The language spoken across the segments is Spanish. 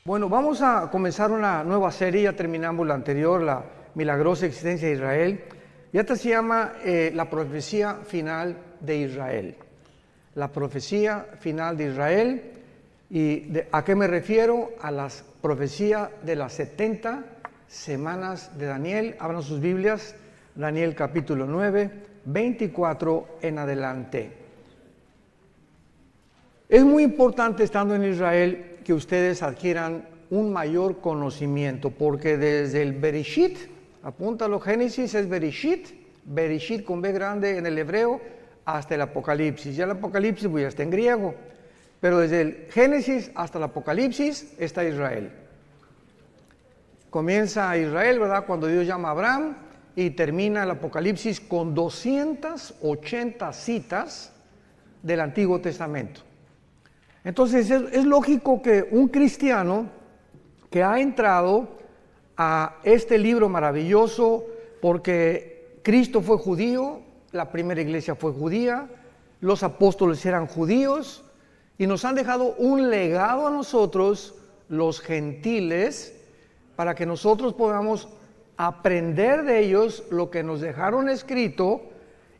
Bueno, vamos a comenzar una nueva serie, ya terminamos la anterior, la milagrosa existencia de Israel, y esta se llama la profecía final de Israel. La profecía final de Israel, ¿a qué me refiero? A las profecías de las 70 semanas de Daniel. Abran sus Biblias, Daniel capítulo 9, 24 en adelante. Es muy importante, estando en Israel, que ustedes adquieran un mayor conocimiento, porque desde el Bereshit, apúntalo, Génesis es Bereshit, Bereshit con B grande en el hebreo, hasta el Apocalipsis. Ya el Apocalipsis pues ya está en griego, pero desde el Génesis hasta el Apocalipsis está Israel. Comienza Israel, ¿verdad?, cuando Dios llama a Abraham, y termina el Apocalipsis con 280 citas del Antiguo Testamento. Entonces es lógico que un cristiano que ha entrado a este libro maravilloso, porque Cristo fue judío, la primera iglesia fue judía, los apóstoles eran judíos y nos han dejado un legado a nosotros, los gentiles, para que nosotros podamos aprender de ellos lo que nos dejaron escrito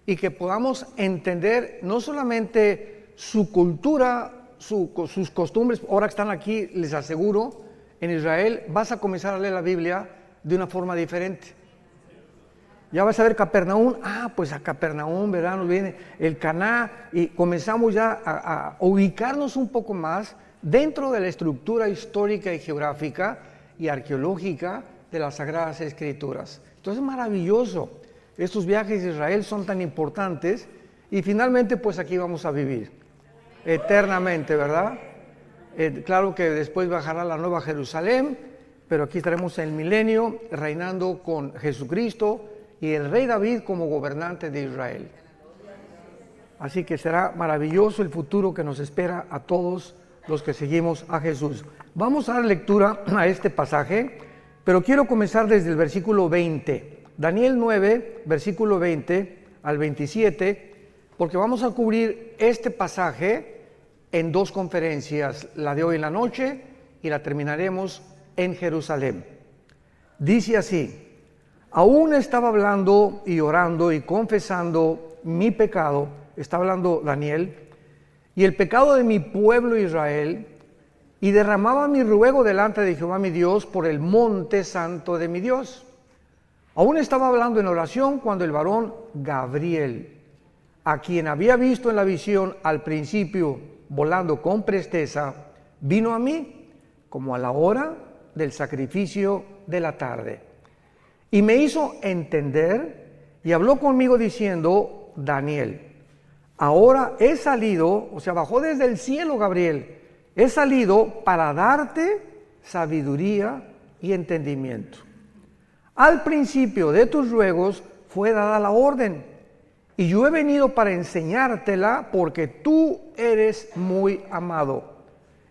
y que podamos entender no solamente su cultura, sus costumbres. Ahora que están aquí, les aseguro, en Israel vas a comenzar a leer la Biblia de una forma diferente. Ya vas a ver Capernaum, pues a Capernaum, ¿verdad? Nos viene el Caná, y comenzamos ya a ubicarnos un poco más dentro de la estructura histórica y geográfica y arqueológica de las Sagradas Escrituras. Entonces es maravilloso. Estos viajes a Israel son tan importantes y finalmente pues aquí vamos a vivir eternamente, ¿verdad? Claro que después bajará la nueva Jerusalén, pero aquí estaremos en el milenio reinando con Jesucristo y el rey David como gobernante de Israel. Así que será maravilloso el futuro que nos espera a todos los que seguimos a Jesús. Vamos a dar lectura a este pasaje, pero quiero comenzar desde el versículo 20. Daniel 9, versículo 20 al 27, porque vamos a cubrir este pasaje en dos conferencias, la de hoy en la noche y la terminaremos en Jerusalén. Dice así: aún estaba hablando y orando y confesando mi pecado, está hablando Daniel, y el pecado de mi pueblo Israel, y derramaba mi ruego delante de Jehová mi Dios por el monte santo de mi Dios. Aún estaba hablando en oración cuando el varón Gabriel, a quien había visto en la visión al principio volando con presteza, vino a mí como a la hora del sacrificio de la tarde. Y me hizo entender y habló conmigo diciendo: Daniel, ahora he salido, o sea, bajó desde el cielo Gabriel, he salido para darte sabiduría y entendimiento. Al principio de tus ruegos fue dada la orden, y yo he venido para enseñártela porque tú eres muy amado.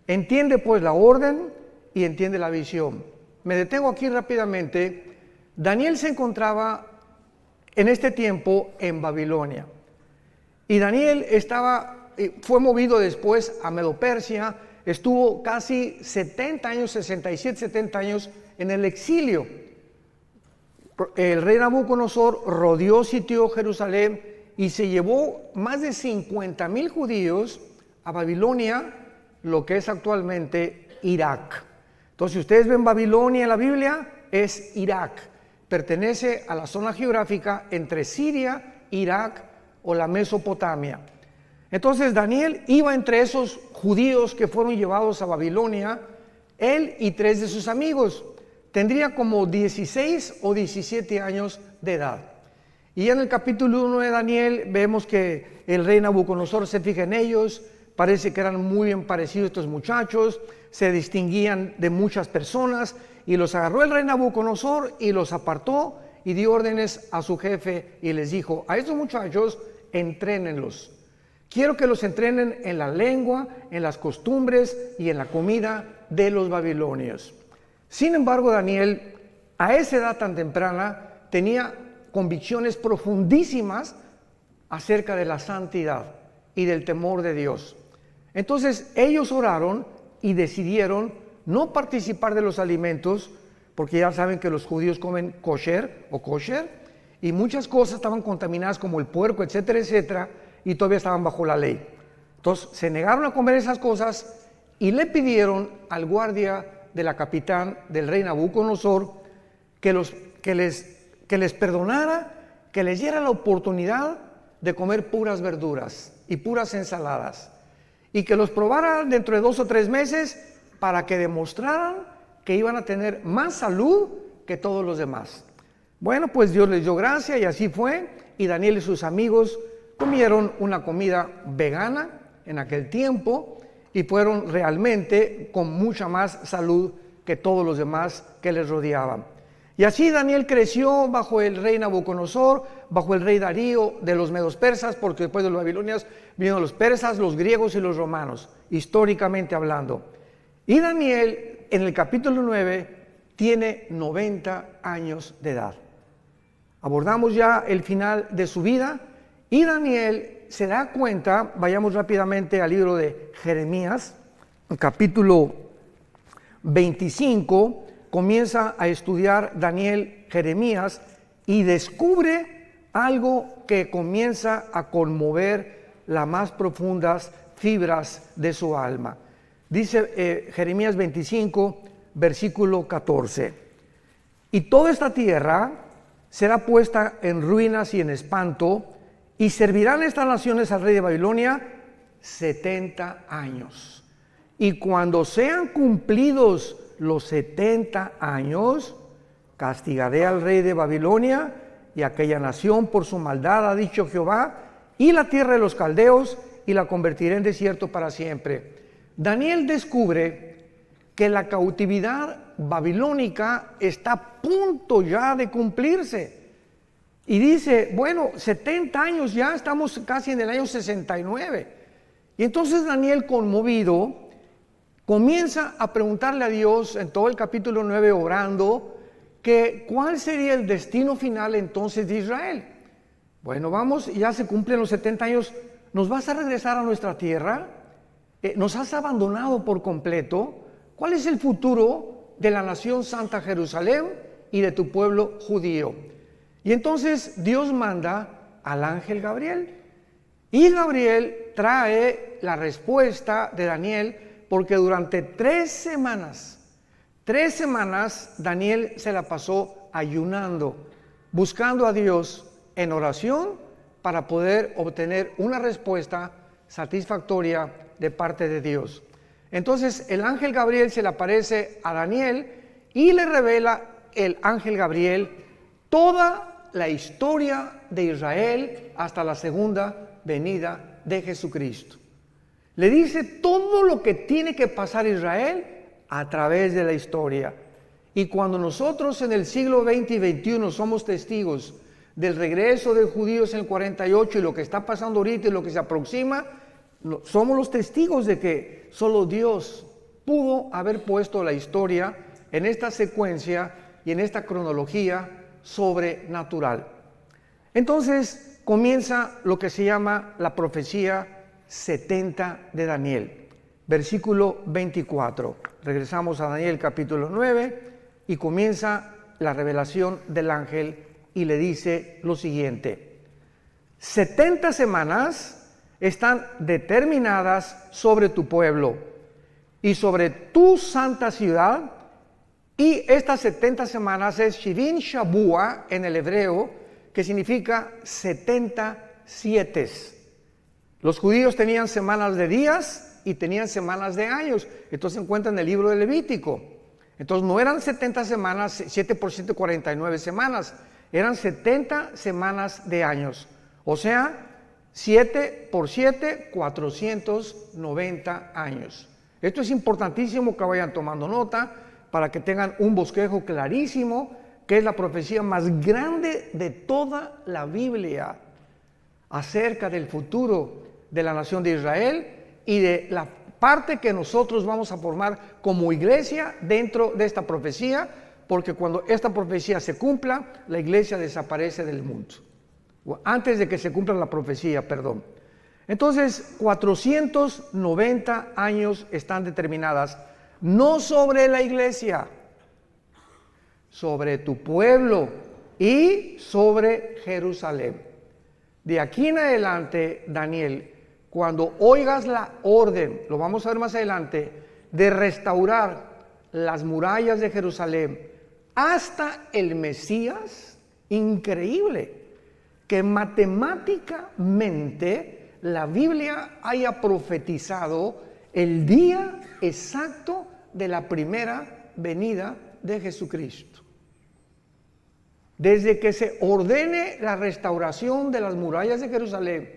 Entiende pues la orden y entiende la visión. Me detengo aquí rápidamente. Daniel se encontraba en este tiempo en Babilonia. Y Daniel fue movido después a Medo-Persia, estuvo casi 70 años, 67, 70 años en el exilio. El rey Nabucodonosor rodeó, sitió Jerusalén y se llevó más de 50,000 judíos a Babilonia, lo que es actualmente Irak. Entonces, si ustedes ven Babilonia en la Biblia, es Irak. Pertenece a la zona geográfica entre Siria, Irak o la Mesopotamia. Entonces, Daniel iba entre esos judíos que fueron llevados a Babilonia, él y 3 de sus amigos. Tendría como 16 o 17 años de edad. Y en el capítulo 1 de Daniel vemos que el rey Nabucodonosor se fija en ellos, parece que eran muy bien parecidos estos muchachos, se distinguían de muchas personas, y los agarró el rey Nabucodonosor y los apartó y dio órdenes a su jefe y les dijo: a estos muchachos entrénenlos. Quiero que los entrenen en la lengua, en las costumbres y en la comida de los babilonios. Sin embargo, Daniel, a esa edad tan temprana, tenía convicciones profundísimas acerca de la santidad y del temor de Dios. Entonces ellos oraron y decidieron no participar de los alimentos, porque ya saben que los judíos comen kosher o kosher, y muchas cosas estaban contaminadas como el puerco, etcétera, etcétera, y todavía estaban bajo la ley. Entonces se negaron a comer esas cosas y le pidieron al guardia de la capitán del rey Nabucodonosor que les perdonara, que les diera la oportunidad de comer puras verduras y puras ensaladas, y que los probara dentro de 2 o 3 meses para que demostraran que iban a tener más salud que todos los demás. Bueno, pues Dios les dio gracia y así fue, y Daniel y sus amigos comieron una comida vegana en aquel tiempo y fueron realmente con mucha más salud que todos los demás que les rodeaban. Y así Daniel creció bajo el rey Nabucodonosor, bajo el rey Darío de los medos persas, porque después de los babilonios vinieron los persas, los griegos y los romanos, históricamente hablando. Y Daniel, en el capítulo 9, tiene 90 años de edad. Abordamos ya el final de su vida y Daniel se da cuenta, vayamos rápidamente al libro de Jeremías, capítulo 25, comienza a estudiar Daniel Jeremías y descubre algo que comienza a conmover las más profundas fibras de su alma. Dice Jeremías 25, versículo 14: y toda esta tierra será puesta en ruinas y en espanto, y servirán estas naciones al rey de Babilonia 70 años. Y cuando sean cumplidos los 70 años, castigaré al rey de Babilonia y aquella nación por su maldad, ha dicho Jehová, y la tierra de los caldeos, y la convertiré en desierto para siempre. Daniel descubre que la cautividad babilónica está a punto ya de cumplirse. Y dice, bueno, 70 años ya, estamos casi en el año 69. Y entonces Daniel, conmovido, comienza a preguntarle a Dios en todo el capítulo 9, orando, que cuál sería el destino final entonces de Israel. Bueno, vamos, ya se cumplen los 70 años, ¿nos vas a regresar a nuestra tierra? ¿Nos has abandonado por completo? ¿Cuál es el futuro de la nación Santa Jerusalén y de tu pueblo judío? Y entonces Dios manda al ángel Gabriel. Y Gabriel trae la respuesta de Daniel, porque durante 3 semanas, Daniel se la pasó ayunando, buscando a Dios en oración para poder obtener una respuesta satisfactoria de parte de Dios. Entonces el ángel Gabriel se le aparece a Daniel y le revela el ángel Gabriel toda la historia de Israel hasta la segunda venida de Jesucristo. Le dice todo lo que tiene que pasar Israel a través de la historia. Y cuando nosotros en el siglo XX y XXI somos testigos del regreso de judíos en el 48 y lo que está pasando ahorita y lo que se aproxima, somos los testigos de que solo Dios pudo haber puesto la historia en esta secuencia y en esta cronología sobrenatural. Entonces comienza lo que se llama la profecía 70 de Daniel, versículo 24. Regresamos a Daniel capítulo 9 y comienza la revelación del ángel y le dice lo siguiente: 70 semanas están determinadas sobre tu pueblo y sobre tu santa ciudad, y estas 70 semanas es Shivin Shabua en el hebreo, que significa 70 sietes. Los judíos tenían semanas de días y tenían semanas de años. Entonces se encuentra en el libro de Levítico. Entonces no eran 70 semanas, 7 por 7, 49 semanas. Eran 70 semanas de años. O sea, 7 por 7, 490 años. Esto es importantísimo que vayan tomando nota para que tengan un bosquejo clarísimo, que es la profecía más grande de toda la Biblia acerca del futuro de la nación de Israel y de la parte que nosotros vamos a formar como iglesia dentro de esta profecía, porque cuando esta profecía se cumpla, la iglesia desaparece del mundo. Antes de que se cumpla la profecía, perdón. Entonces, 490 años están determinadas no sobre la iglesia, sobre tu pueblo y sobre Jerusalén. De aquí en adelante, Daniel, cuando oigas la orden, lo vamos a ver más adelante, de restaurar las murallas de Jerusalén hasta el Mesías, increíble que matemáticamente la Biblia haya profetizado el día exacto de la primera venida de Jesucristo. Desde que se ordene la restauración de las murallas de Jerusalén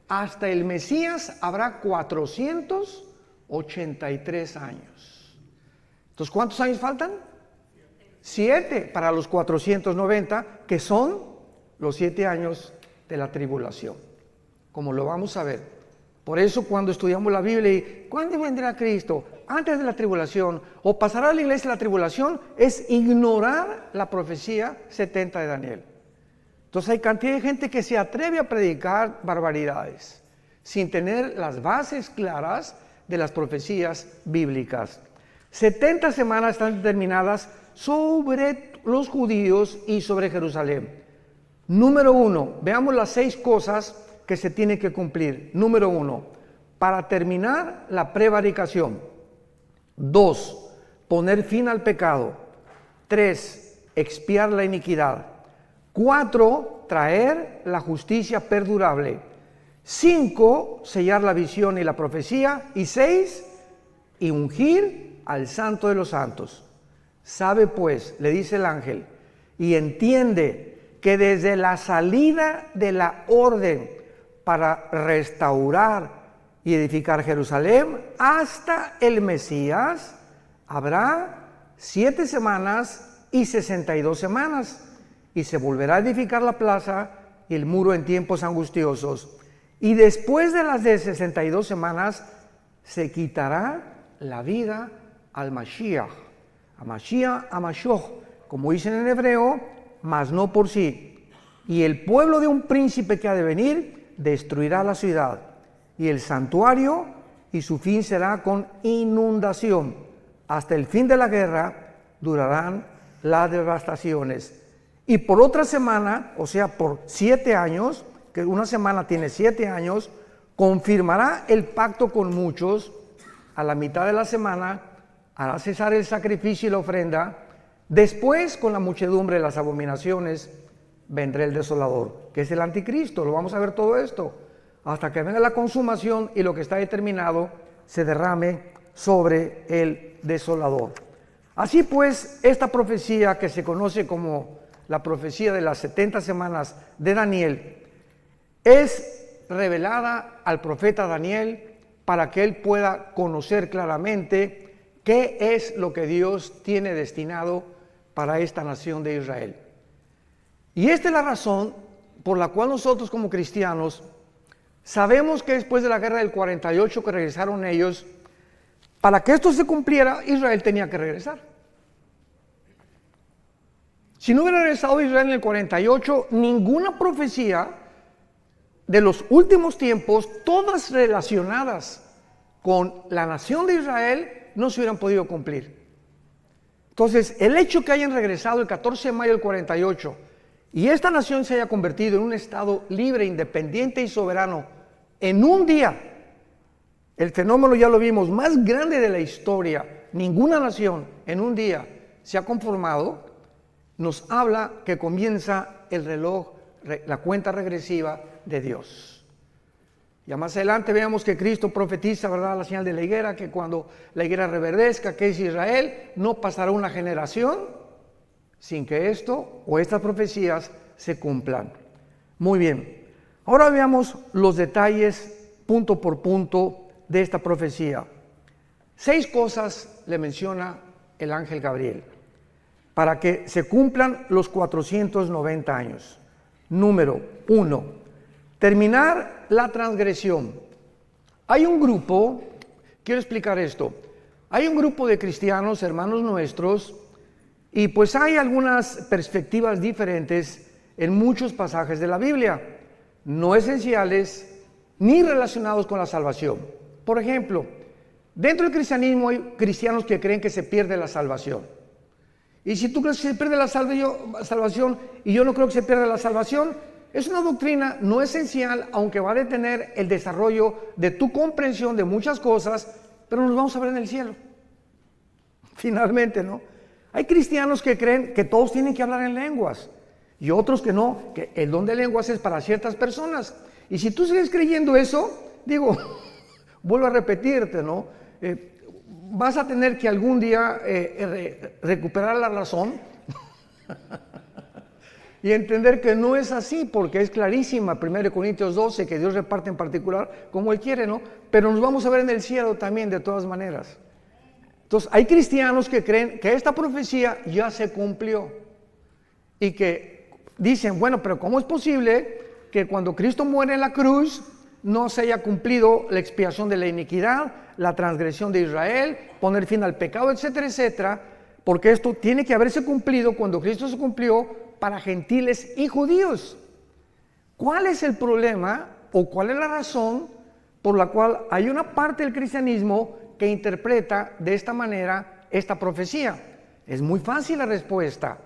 hasta el Mesías habrá 483 años. Entonces, ¿cuántos años faltan? 7 para los 490, que son los 7 años de la tribulación, como lo vamos a ver. Por eso cuando estudiamos la Biblia y ¿cuándo vendrá Cristo? Antes de la tribulación, o pasará a la iglesia la tribulación, es ignorar la profecía 70 de Daniel. Entonces hay cantidad de gente que se atreve a predicar barbaridades sin tener las bases claras de las profecías bíblicas. 70 semanas están determinadas sobre los judíos y sobre Jerusalén. Número 1, veamos las 6 cosas que se tienen que cumplir. Número 1, para terminar la prevaricación. 2, poner fin al pecado. 3, expiar la iniquidad. 4, traer la justicia perdurable. 5, sellar la visión y la profecía. Y 6, y ungir al Santo de los Santos. Sabe pues, le dice el ángel, y entiende que desde la salida de la orden para restaurar y edificar Jerusalén hasta el Mesías habrá 7 semanas y 62 semanas, y se volverá a edificar la plaza y el muro en tiempos angustiosos, y después de las de 62 semanas se quitará la vida al Mashiach, a Mashiach, a Mashiach, como dicen en hebreo, mas no por sí. Y el pueblo de un príncipe que ha de venir destruirá la ciudad y el santuario, y su fin será con inundación. Hasta el fin de la guerra durarán las devastaciones. Y por otra semana, o sea, por 7 años, que una semana tiene 7 años, confirmará el pacto con muchos. A la mitad de la semana hará cesar el sacrificio y la ofrenda. Después, con la muchedumbre de las abominaciones, vendrá el desolador, que es el anticristo. Lo vamos a ver todo esto, hasta que venga la consumación y lo que está determinado se derrame sobre el desolador. Así pues, esta profecía que se conoce como la profecía de las 70 semanas de Daniel, es revelada al profeta Daniel para que él pueda conocer claramente qué es lo que Dios tiene destinado para esta nación de Israel. Y esta es la razón por la cual nosotros como cristianos sabemos que después de la guerra del 48 que regresaron ellos, para que esto se cumpliera, Israel tenía que regresar. Si no hubiera regresado Israel en el 48, ninguna profecía de los últimos tiempos, todas relacionadas con la nación de Israel, no se hubieran podido cumplir. Entonces, el hecho que hayan regresado el 14 de mayo del 48 y esta nación se haya convertido en un estado libre, independiente y soberano en un día, el fenómeno ya lo vimos, más grande de la historia, ninguna nación en un día se ha conformado, nos habla que comienza el reloj, la cuenta regresiva de Dios. Ya más adelante veamos que Cristo profetiza, ¿verdad?, la señal de la higuera, que cuando la higuera reverdezca, que es Israel, no pasará una generación sin que esto o estas profecías se cumplan. Muy bien, ahora veamos los detalles punto por punto de esta profecía. 6 cosas le menciona el ángel Gabriel para que se cumplan los 490 años. Número 1, terminar la transgresión. Hay un grupo, quiero explicar esto, hay un grupo de cristianos, hermanos nuestros, y pues hay algunas perspectivas diferentes en muchos pasajes de la Biblia, no esenciales ni relacionados con la salvación. Por ejemplo, Dentro del cristianismo hay cristianos que creen que se pierde la salvación. Y si tú crees que se pierde la salvación y yo no creo que se pierda la salvación, es una doctrina no esencial, aunque va a detener el desarrollo de tu comprensión de muchas cosas, pero nos vamos a ver en el cielo. Finalmente, ¿no? Hay cristianos que creen que todos tienen que hablar en lenguas y otros que no, que el don de lenguas es para ciertas personas. Y si tú sigues creyendo eso, digo, vuelvo a repetirte, ¿no? Vas a tener que algún día recuperar la razón y entender que no es así, porque es clarísima 1 Corintios 12, que Dios reparte en particular como Él quiere, ¿no? Pero nos vamos a ver en el cielo también, de todas maneras. Entonces, hay cristianos que creen que esta profecía ya se cumplió y que dicen, bueno, pero ¿cómo es posible que cuando Cristo muere en la cruz no se haya cumplido la expiación de la iniquidad, la transgresión de Israel, poner fin al pecado, etcétera, etcétera? Porque esto tiene que haberse cumplido cuando Cristo se cumplió para gentiles y judíos. ¿Cuál es el problema o cuál es la razón por la cual hay una parte del cristianismo que interpreta de esta manera esta profecía? Es muy fácil la respuesta.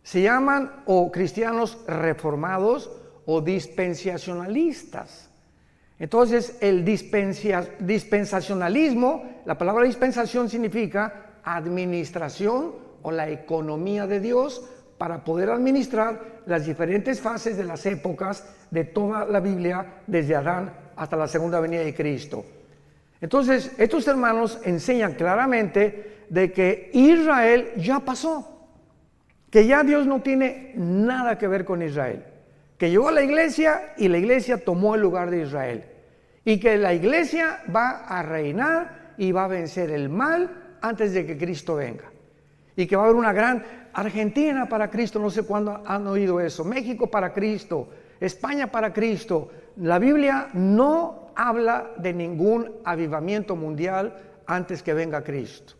Se llaman o cristianos reformados o dispensacionalistas. Entonces, el dispensacionalismo, la palabra dispensación significa administración o la economía de Dios para poder administrar las diferentes fases de las épocas de toda la Biblia, desde Adán hasta la segunda venida de Cristo. Entonces, estos hermanos enseñan claramente de que Israel ya pasó, que ya Dios no tiene nada que ver con Israel, que llegó a la iglesia y la iglesia tomó el lugar de Israel, y que la iglesia va a reinar y va a vencer el mal antes de que Cristo venga, y que va a haber una gran Argentina para Cristo, no sé cuándo han oído eso, México para Cristo, España para Cristo. La Biblia no habla de ningún avivamiento mundial antes que venga Cristo.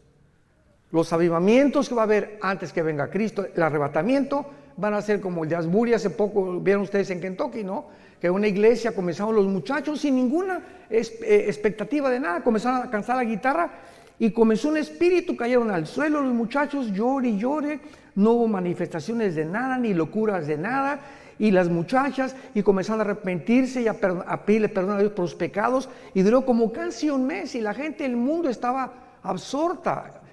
Los avivamientos que va a haber antes que venga Cristo, el arrebatamiento, van a ser como el de Asbury. Hace poco vieron ustedes en Kentucky, ¿no? Que una iglesia comenzaron los muchachos sin ninguna expectativa de nada, comenzaron a cantar la guitarra y comenzó un espíritu, cayeron al suelo los muchachos, llore y llore, no hubo manifestaciones de nada, ni locuras de nada, y las muchachas, y comenzaron a arrepentirse y a pedirle perdón a Dios por los pecados, y duró como casi un mes, y la gente del mundo estaba absorta,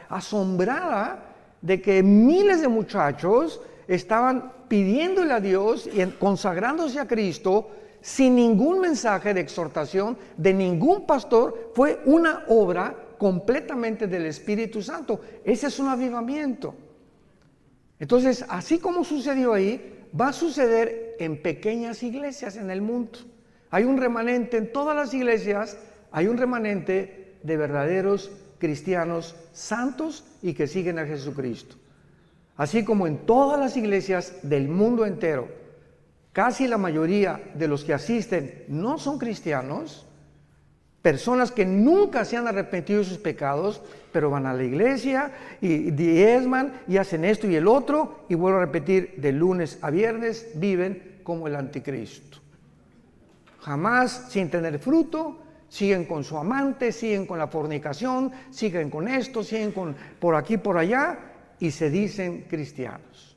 asombrada de que miles de muchachos estaban pidiéndole a Dios y consagrándose a Cristo sin ningún mensaje de exhortación de ningún pastor. Fue una obra completamente del Espíritu Santo. Ese es un avivamiento. Entonces, así como sucedió ahí, va a suceder en pequeñas iglesias en el mundo. Hay un remanente en todas las iglesias, hay un remanente de verdaderos cristianos santos y que siguen a Jesucristo. Así como en todas las iglesias del mundo entero, casi la mayoría de los que asisten no son cristianos, personas que nunca se han arrepentido de sus pecados, pero van a la iglesia y diezman y hacen esto y el otro, y vuelvo a repetir, de lunes a viernes viven como el anticristo. Jamás sin tener fruto, siguen con su amante, siguen con la fornicación, siguen con esto, siguen con por aquí, por allá, y se dicen cristianos.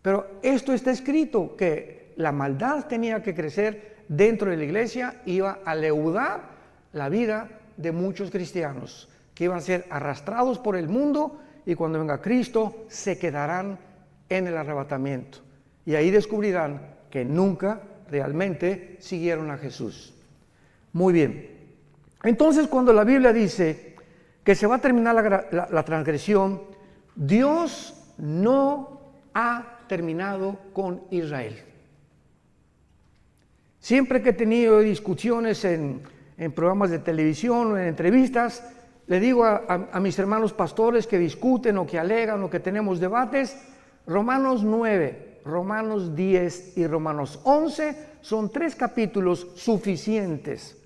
Pero esto está escrito, que la maldad tenía que crecer dentro de la iglesia, iba a leudar la vida de muchos cristianos, que iban a ser arrastrados por el mundo, y cuando venga Cristo se quedarán en el arrebatamiento, y ahí descubrirán que nunca realmente siguieron a Jesús. Muy bien, entonces cuando la Biblia dice que se va a terminar la transgresión, Dios no ha terminado con Israel. Siempre que he tenido discusiones en programas de televisión o en entrevistas, le digo a mis hermanos pastores que discuten o que alegan o que tenemos debates, Romanos 9, Romanos 10 y Romanos 11 son 3 capítulos suficientes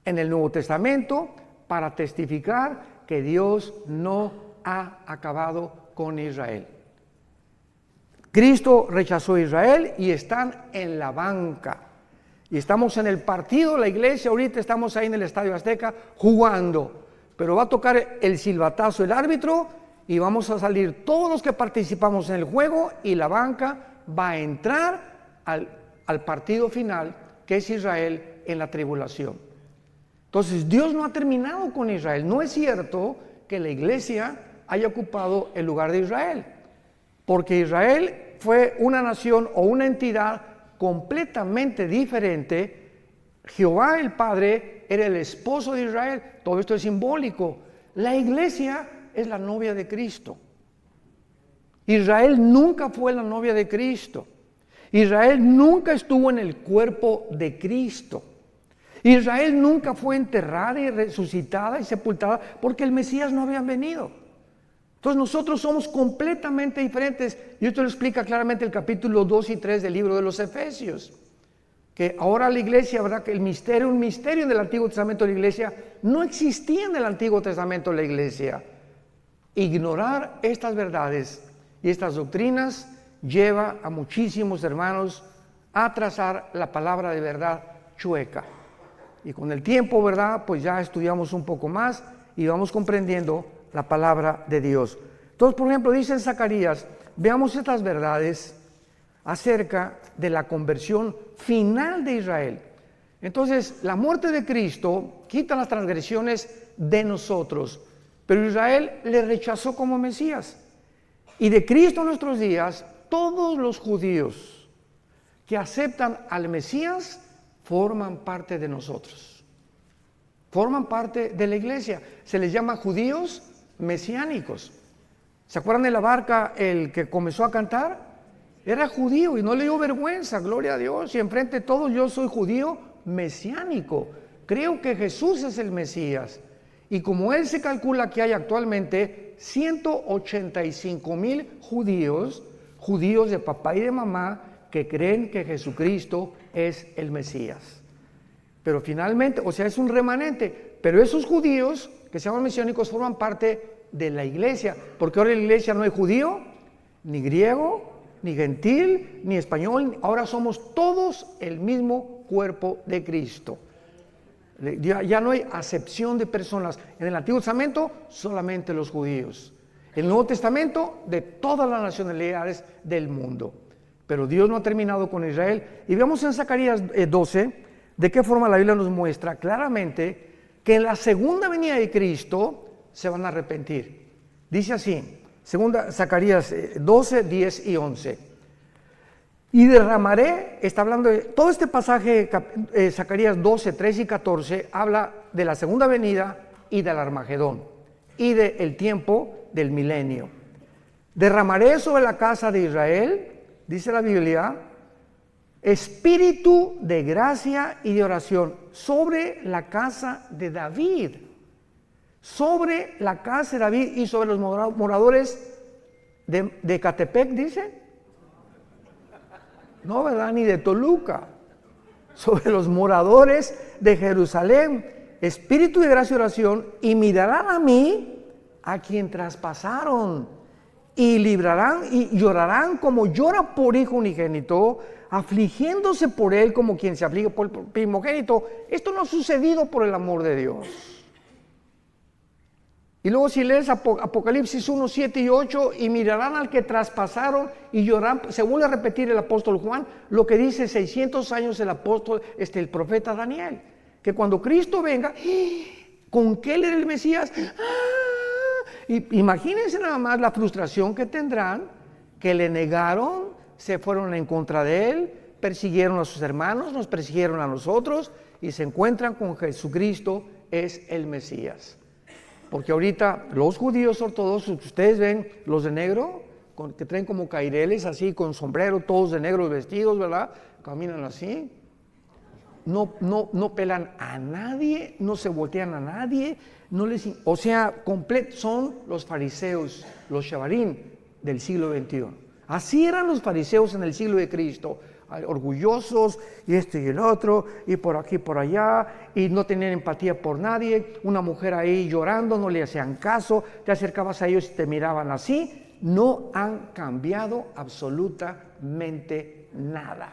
en el Nuevo Testamento para testificar que Dios no ha acabado con Israel. Cristo rechazó a Israel y están en la banca. Y estamos en el partido, la iglesia, ahorita estamos ahí en el Estadio Azteca jugando. Pero va a tocar el silbatazo el árbitro y vamos a salir todos los que participamos en el juego y la banca va a entrar al partido final, que es Israel en la tribulación. Entonces Dios no ha terminado con Israel. No es cierto que la iglesia haya ocupado el lugar de Israel, porque Israel fue una nación o una entidad completamente diferente. Jehová el Padre era el esposo de Israel. Todo esto es simbólico. La iglesia es la novia de Cristo. Israel nunca fue la novia de Cristo. Israel nunca estuvo en el cuerpo de Cristo. Israel nunca fue enterrada y resucitada y sepultada porque el Mesías no había venido. Entonces nosotros somos completamente diferentes. Y esto lo explica claramente el capítulo 2 y 3 del libro de los Efesios. Que ahora la iglesia, ¿verdad? Que un misterio en el Antiguo Testamento de la iglesia, no existía en el Antiguo Testamento de la iglesia. Ignorar estas verdades y estas doctrinas lleva a muchísimos hermanos a trazar la palabra de verdad chueca. Y con el tiempo, ¿verdad? Pues ya estudiamos un poco más y vamos comprendiendo la palabra de Dios. Entonces, por ejemplo, dice en Zacarías, veamos estas verdades acerca de la conversión final de Israel. Entonces, la muerte de Cristo quita las transgresiones de nosotros, pero Israel le rechazó como Mesías. Y de Cristo en nuestros días, todos los judíos que aceptan al Mesías forman parte de nosotros. Forman parte de la iglesia. Se les llama judíos mesiánicos. ¿Se acuerdan de la barca, el que comenzó a cantar? Era judío y no le dio vergüenza, gloria a Dios. Y enfrente de todos, yo soy judío mesiánico. Creo que Jesús es el Mesías. Y como él se calcula que hay actualmente 185,000 judíos de papá y de mamá, que creen que Jesucristo es el Mesías. Pero finalmente, o sea, es un remanente. Pero esos judíos que se llaman mesiánicos forman parte de la iglesia, porque ahora en la iglesia no hay judío, ni griego, ni gentil, ni español. Ahora somos todos el mismo cuerpo de Cristo. Ya no hay acepción de personas. En el Antiguo Testamento solamente los judíos. En el Nuevo Testamento de todas las nacionalidades del mundo. Pero Dios no ha terminado con Israel. Y vemos en Zacarías 12 de qué forma la Biblia nos muestra claramente que en la segunda venida de Cristo se van a arrepentir. Dice así, Zacarías 12, 10 y 11. Y derramaré, está hablando de todo este pasaje, Zacarías 12, 13 y 14, habla de la segunda venida y del Armagedón y del tiempo del milenio. Derramaré sobre la casa de Israel, dice la Biblia, espíritu de gracia y de oración sobre la casa de David. Sobre la casa de David y sobre los moradores de Catepec, dice. No, ¿verdad? Ni de Toluca. Sobre los moradores de Jerusalén. Espíritu de gracia y oración. Y mirarán a mí, a quien traspasaron. Y librarán y llorarán como llora por hijo unigénito, afligiéndose por él como quien se aflige por primogénito. Esto no ha sucedido por el amor de Dios. Y luego si lees Apocalipsis 1, 7 y 8, y mirarán al que traspasaron y llorarán, se vuelve a repetir el apóstol Juan, lo que dice 600 años el apóstol, el profeta Daniel, que cuando Cristo venga, ¿con qué él era el Mesías? Y imagínense nada más la frustración que tendrán, que le negaron, se fueron en contra de él, persiguieron a sus hermanos, nos persiguieron a nosotros, y se encuentran con Jesucristo, es el Mesías. Porque ahorita los judíos ortodoxos, ustedes ven los de negro, que traen como caireles así, con sombrero, todos de negro vestidos, ¿verdad? Caminan así. No pelan a nadie, no se voltean a nadie, son los fariseos, los shavarim del siglo XXI. Así eran los fariseos en el siglo de Cristo. Orgullosos, y esto y el otro, y por aquí, por allá, y no tenían empatía por nadie. Una mujer ahí llorando, no le hacían caso, te acercabas a ellos y te miraban así. No han cambiado absolutamente nada.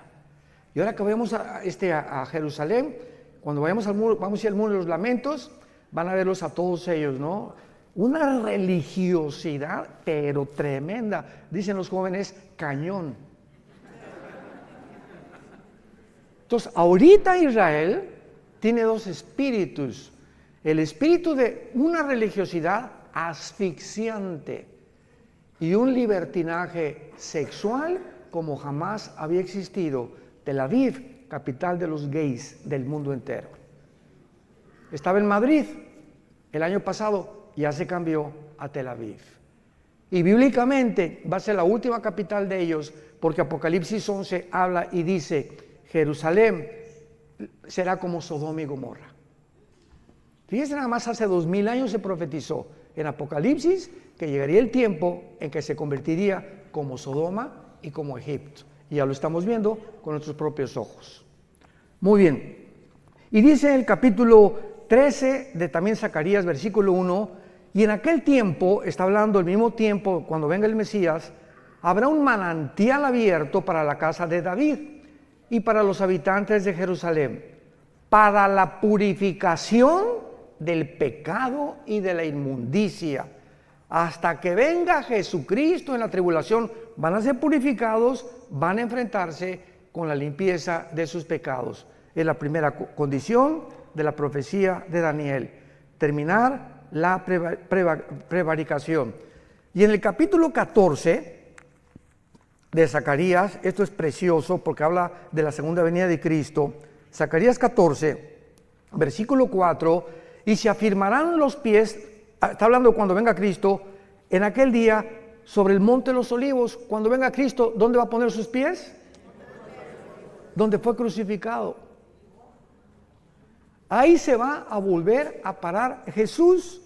Y ahora que vayamos a Jerusalén, cuando vayamos al muro, vamos a ir al muro de los lamentos, van a verlos a todos ellos, ¿no? Una religiosidad, pero tremenda. Dicen los jóvenes, cañón. Entonces, ahorita Israel tiene dos espíritus. El espíritu de una religiosidad asfixiante y un libertinaje sexual como jamás había existido. Tel Aviv, capital de los gays del mundo entero. Estaba en Madrid el año pasado, ya se cambió a Tel Aviv. Y bíblicamente va a ser la última capital de ellos, porque Apocalipsis 11 habla y dice, Jerusalén será como Sodoma y Gomorra. Fíjense, nada más hace 2000 años se profetizó en Apocalipsis que llegaría el tiempo en que se convertiría como Sodoma y como Egipto. Y ya lo estamos viendo con nuestros propios ojos. Muy bien. Y dice el capítulo 13 de también Zacarías, versículo 1, y en aquel tiempo, está hablando el mismo tiempo cuando venga el Mesías, habrá un manantial abierto para la casa de David y para los habitantes de Jerusalén, para la purificación del pecado y de la inmundicia. Hasta que venga Jesucristo en la tribulación, van a ser purificados, van a enfrentarse con la limpieza de sus pecados. Es la primera condición de la profecía de Daniel, terminar la prevaricación. Y en el capítulo 14 de Zacarías, esto es precioso porque habla de la segunda venida de Cristo, Zacarías 14, versículo 4, y se afirmarán los pies, está hablando cuando venga Cristo, en aquel día sobre el monte de los olivos, cuando venga Cristo, ¿dónde va a poner sus pies? Donde fue crucificado. Ahí se va a volver a parar Jesús,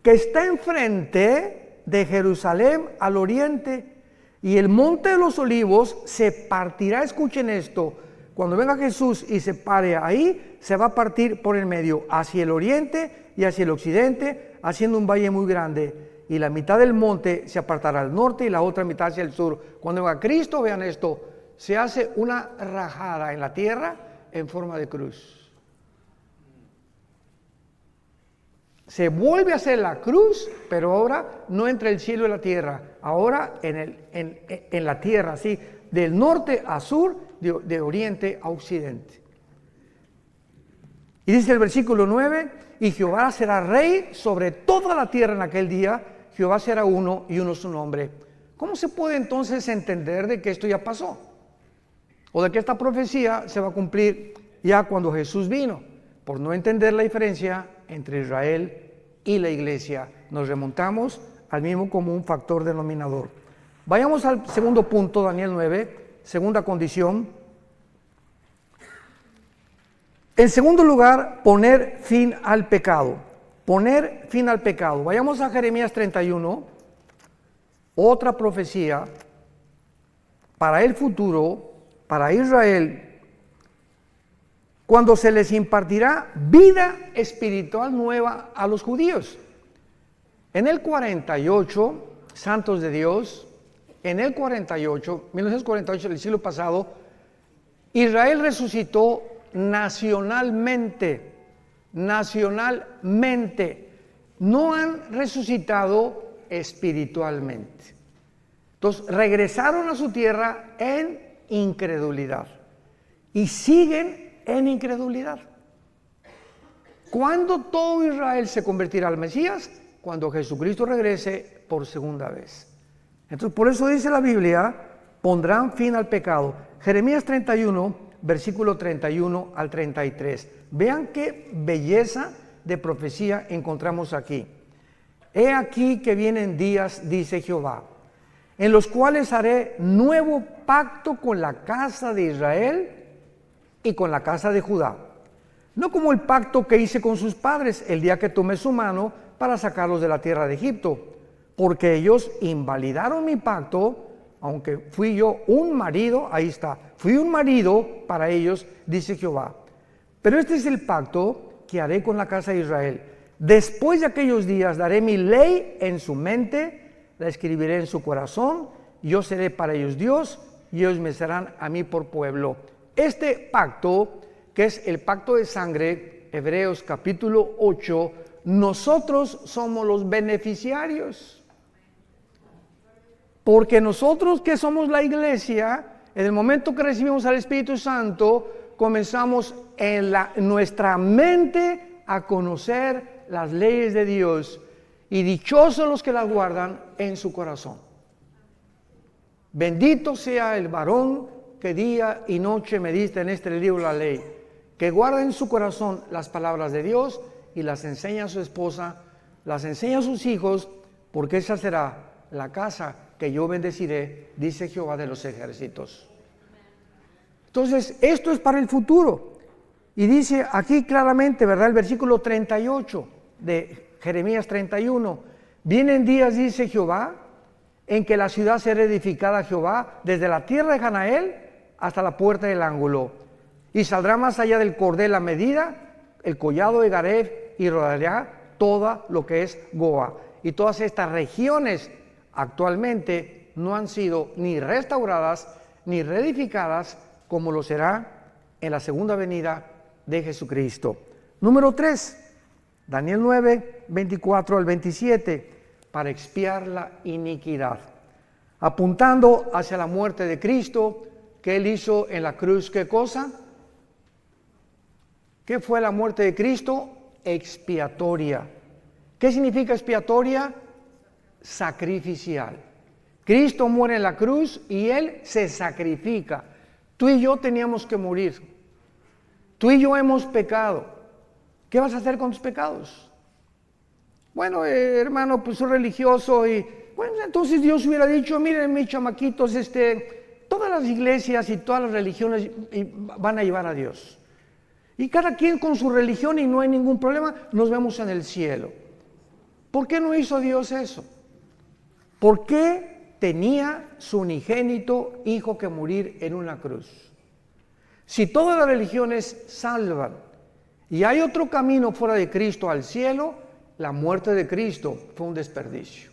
que está enfrente de Jerusalén al oriente, y el monte de los olivos se partirá, escuchen esto, cuando venga Jesús y se pare ahí, se va a partir por el medio, hacia el oriente y hacia el occidente, haciendo un valle muy grande, y la mitad del monte se apartará al norte y la otra mitad hacia el sur. Cuando venga Cristo, vean esto, se hace una rajada en la tierra en forma de cruz. Se vuelve a hacer la cruz, pero ahora no entre el cielo y la tierra, ahora en la tierra, así, del norte a sur, de oriente a occidente. Y dice el versículo 9, y Jehová será rey sobre toda la tierra en aquel día, Jehová será uno y uno su nombre. ¿Cómo se puede entonces entender de que esto ya pasó? O de que esta profecía se va a cumplir ya cuando Jesús vino, por no entender la diferencia entre Israel y la iglesia. Nos remontamos al mismo común factor denominador. Vayamos al segundo punto, Daniel 9, segunda condición. En segundo lugar, poner fin al pecado. Poner fin al pecado. Vayamos a Jeremías 31, otra profecía para el futuro, para Israel, cuando se les impartirá vida espiritual nueva a los judíos. En el 48, santos de Dios, en el 48, 1948, el siglo pasado, Israel resucitó nacionalmente, no han resucitado espiritualmente. Entonces regresaron a su tierra en incredulidad y siguen en incredulidad. ¿Cuándo todo Israel se convertirá al Mesías? Cuando Jesucristo regrese por segunda vez. Entonces por eso dice la Biblia, pondrán fin al pecado. Jeremías 31, versículo 31 al 33. Vean qué belleza de profecía encontramos aquí. He aquí que vienen días, dice Jehová, en los cuales haré nuevo pacto con la casa de Israel y con la casa de Judá. No como el pacto que hice con sus padres el día que tomé su mano para sacarlos de la tierra de Egipto, porque ellos invalidaron mi pacto, aunque fui yo un marido, ahí está, fui un marido para ellos, dice Jehová. Pero este es el pacto que haré con la casa de Israel. Después de aquellos días daré mi ley en su mente, la escribiré en su corazón, yo seré para ellos Dios, y ellos me serán a mí por pueblo. Este pacto, que es el pacto de sangre, Hebreos capítulo 8, nosotros somos los beneficiarios. Porque nosotros que somos la iglesia, en el momento que recibimos al Espíritu Santo, comenzamos en nuestra mente a conocer las leyes de Dios, y dichosos los que las guardan en su corazón. Bendito sea el varón que día y noche medita en este libro de la ley, que guarda en su corazón las palabras de Dios y las enseña a su esposa, las enseña a sus hijos, porque esa será la casa que yo bendeciré, dice Jehová de los ejércitos. Entonces, esto es para el futuro. Y dice aquí claramente, ¿verdad? El versículo 38 de Jeremías 31. Vienen días, dice Jehová, en que la ciudad será edificada a Jehová desde la tierra de Janael hasta la puerta del ángulo. Y saldrá más allá del cordel la medida, el collado de Gareb, y rodeará todo lo que es Goa. Y todas estas regiones actualmente no han sido ni restauradas ni reedificadas, como lo será en la segunda venida de Jesucristo. Número 3, Daniel 9, 24 al 27, para expiar la iniquidad, apuntando hacia la muerte de Cristo, que Él hizo en la cruz. ¿Qué cosa? ¿Qué fue la muerte de Cristo? Expiatoria. ¿Qué significa expiatoria? Sacrificial. Cristo muere en la cruz y Él se sacrifica. Tú y yo teníamos que morir. Tú y yo hemos pecado. ¿Qué vas a hacer con tus pecados? Bueno, hermano, pues soy religioso y bueno, entonces Dios hubiera dicho, miren mis chamaquitos, todas las iglesias y todas las religiones van a llevar a Dios. Y cada quien con su religión y no hay ningún problema, nos vemos en el cielo. ¿Por qué no hizo Dios eso? ¿Por qué tenía su unigénito hijo que morir en una cruz? Si todas las religiones salvan y hay otro camino fuera de Cristo al cielo, la muerte de Cristo fue un desperdicio.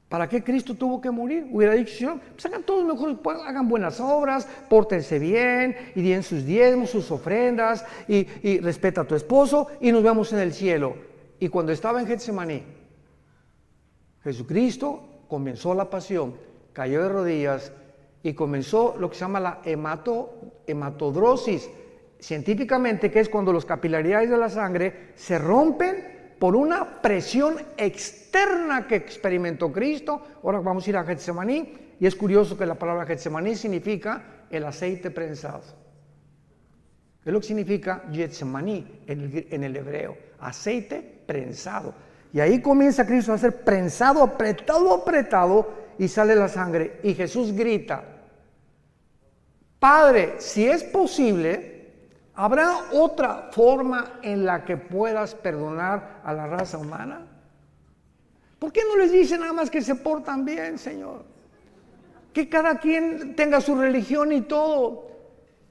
¿Para qué Cristo tuvo que morir? Hubiera dicho, Señor, pues hagan todos mejor, hagan buenas obras, pórtense bien, y den sus diezmos, sus ofrendas, y respeta a tu esposo, y nos vemos en el cielo. Y cuando estaba en Getsemaní, Jesucristo comenzó la pasión, cayó de rodillas, y comenzó lo que se llama la hematodrosis, científicamente, que es cuando los capilaridades de la sangre se rompen por una presión externa que experimentó Cristo. Ahora vamos a ir a Getsemaní, y es curioso que la palabra Getsemaní significa el aceite prensado. Es lo que significa Getsemaní en el hebreo, aceite prensado. Y ahí comienza Cristo a ser prensado, apretado, y sale la sangre. Y Jesús grita, Padre, si es posible, ¿habrá otra forma en la que puedas perdonar a la raza humana? ¿Por qué no les dice nada más que se portan bien, Señor? Que cada quien tenga su religión y todo.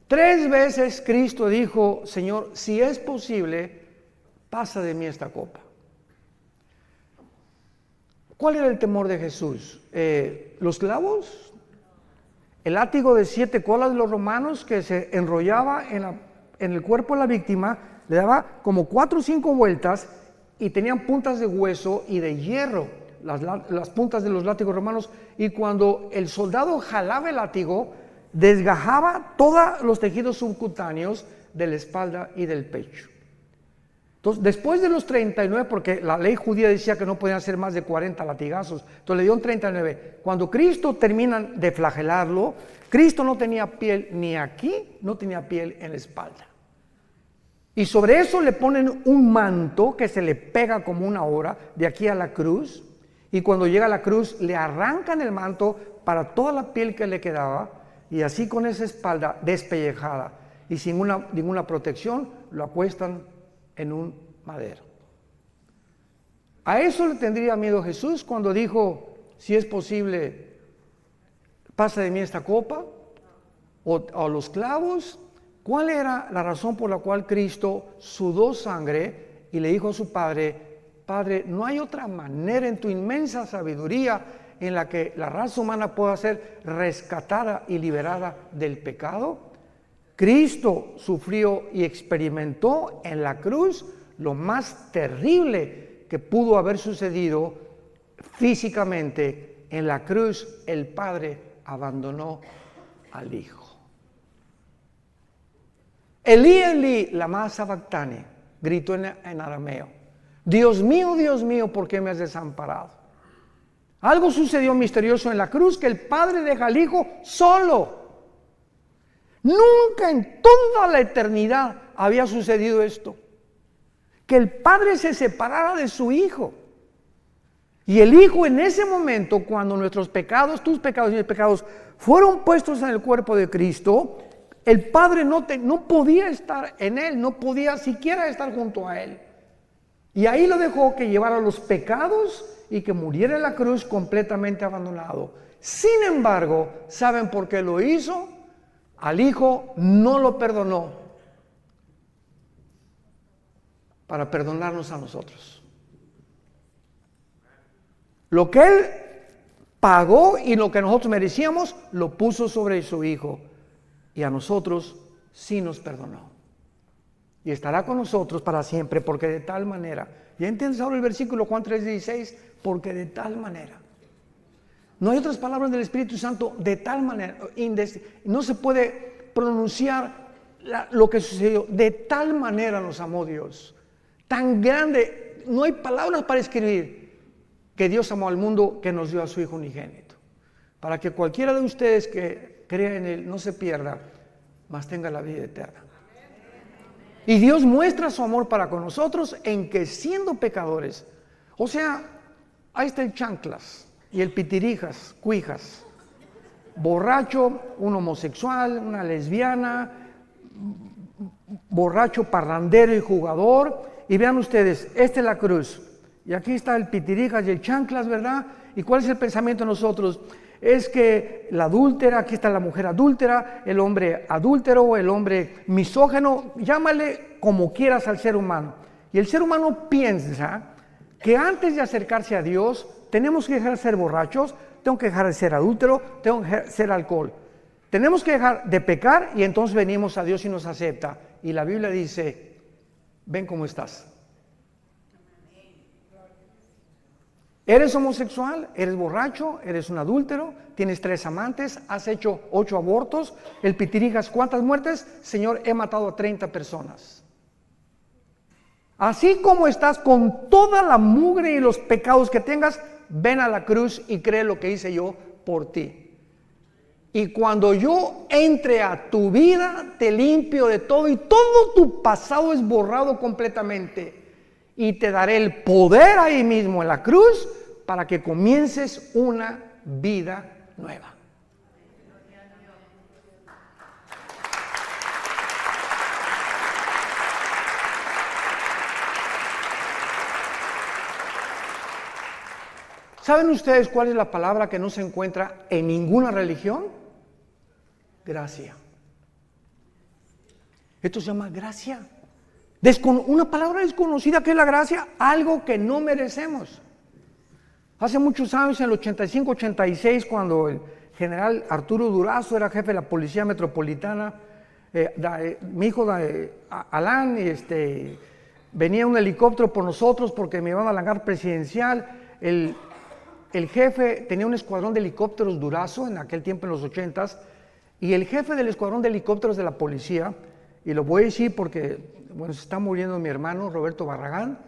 3 veces Cristo dijo, Señor, si es posible, pasa de mí esta copa. ¿Cuál era el temor de Jesús? ¿Los clavos? ¿El látigo de 7 colas de los romanos que se enrollaba en el cuerpo de la víctima, le daba como 4 o 5 vueltas y tenían puntas de hueso y de hierro, las puntas de los látigos romanos, y cuando el soldado jalaba el látigo, desgajaba todos los tejidos subcutáneos de la espalda y del pecho. Entonces, después de los 39, porque la ley judía decía que no podían ser más de 40 latigazos, entonces le dieron 39. Cuando Cristo termina de flagelarlo, Cristo no tenía piel ni aquí, no tenía piel en la espalda. Y sobre eso le ponen un manto que se le pega como una hora de aquí a la cruz, y cuando llega a la cruz le arrancan el manto para toda la piel que le quedaba, y así con esa espalda despellejada y sin ninguna protección, lo acuestan en un madero. A eso le tendría miedo Jesús cuando dijo, si es posible, pasa de mí esta copa, o los clavos. ¿Cuál era la razón por la cual Cristo sudó sangre y le dijo a su Padre, Padre, no hay otra manera en tu inmensa sabiduría, en la que la raza humana pueda ser rescatada y liberada del pecado? Cristo sufrió y experimentó en la cruz lo más terrible que pudo haber sucedido físicamente. En la cruz el Padre abandonó al Hijo. Elí, Elí, lama sabactani, gritó en arameo. Dios mío, ¿por qué me has desamparado? Algo sucedió misterioso en la cruz, que el Padre deja al Hijo solo. Nunca en toda la eternidad había sucedido esto, que el Padre se separara de su Hijo. Y el Hijo en ese momento, cuando nuestros pecados, tus pecados y mis pecados, fueron puestos en el cuerpo de Cristo, el Padre no podía estar en Él, no podía siquiera estar junto a Él. Y ahí lo dejó que llevara los pecados y que muriera en la cruz completamente abandonado. Sin embargo, ¿saben por qué lo hizo? Al Hijo no lo perdonó para perdonarnos a nosotros. Lo que Él pagó y lo que nosotros merecíamos, lo puso sobre su Hijo. Y a nosotros sí nos perdonó. Y estará con nosotros para siempre, porque de tal manera. ¿Ya entiendes ahora el versículo Juan 3:16? Porque de tal manera. No hay otras palabras del Espíritu Santo, de tal manera. No se puede pronunciar lo que sucedió. De tal manera nos amó Dios. Tan grande, no hay palabras para escribir, que Dios amó al mundo, que nos dio a su Hijo unigénito. Para que cualquiera de ustedes que crea en Él no se pierda, mas tenga la vida eterna. Y Dios muestra su amor para con nosotros en que siendo pecadores, o sea, ahí está el chanclas y el pitirijas, cuijas, borracho, un homosexual, una lesbiana, borracho, parrandero y jugador. Y vean ustedes, esta es la cruz. Y aquí está el pitirijas y el chanclas, ¿verdad? ¿Y cuál es el pensamiento de nosotros? Es que la adúltera, aquí está la mujer adúltera, el hombre adúltero, el hombre misógino, llámale como quieras al ser humano. Y el ser humano piensa que antes de acercarse a Dios, tenemos que dejar de ser borrachos, tengo que dejar de ser adúltero, tengo que dejar de ser alcohol. Tenemos que dejar de pecar y entonces venimos a Dios y nos acepta. Y la Biblia dice, ven cómo estás. ¿Eres homosexual? ¿Eres borracho? ¿Eres un adúltero? ¿Tienes 3 amantes? ¿Has hecho 8 abortos? ¿El pitirijas cuántas muertes? Señor, he matado a 30 personas. Así como estás con toda la mugre y los pecados que tengas, ven a la cruz y cree lo que hice yo por ti. Y cuando yo entre a tu vida, te limpio de todo y todo tu pasado es borrado completamente. Y te daré el poder ahí mismo en la cruz para que comiences una vida nueva. ¿Saben ustedes cuál es la palabra que no se encuentra en ninguna religión? Gracia. Esto se llama gracia. Una palabra desconocida, que es la gracia, algo que no merecemos. Hace muchos años, en el 85-86, cuando el general Arturo Durazo era jefe de la Policía Metropolitana, mi hijo Alan, venía un helicóptero por nosotros porque me iban al hangar presidencial. El jefe tenía un escuadrón de helicópteros Durazo en aquel tiempo, en los 80s, y el jefe del escuadrón de helicópteros de la policía, y lo voy a decir porque se está muriendo mi hermano Roberto Barragán,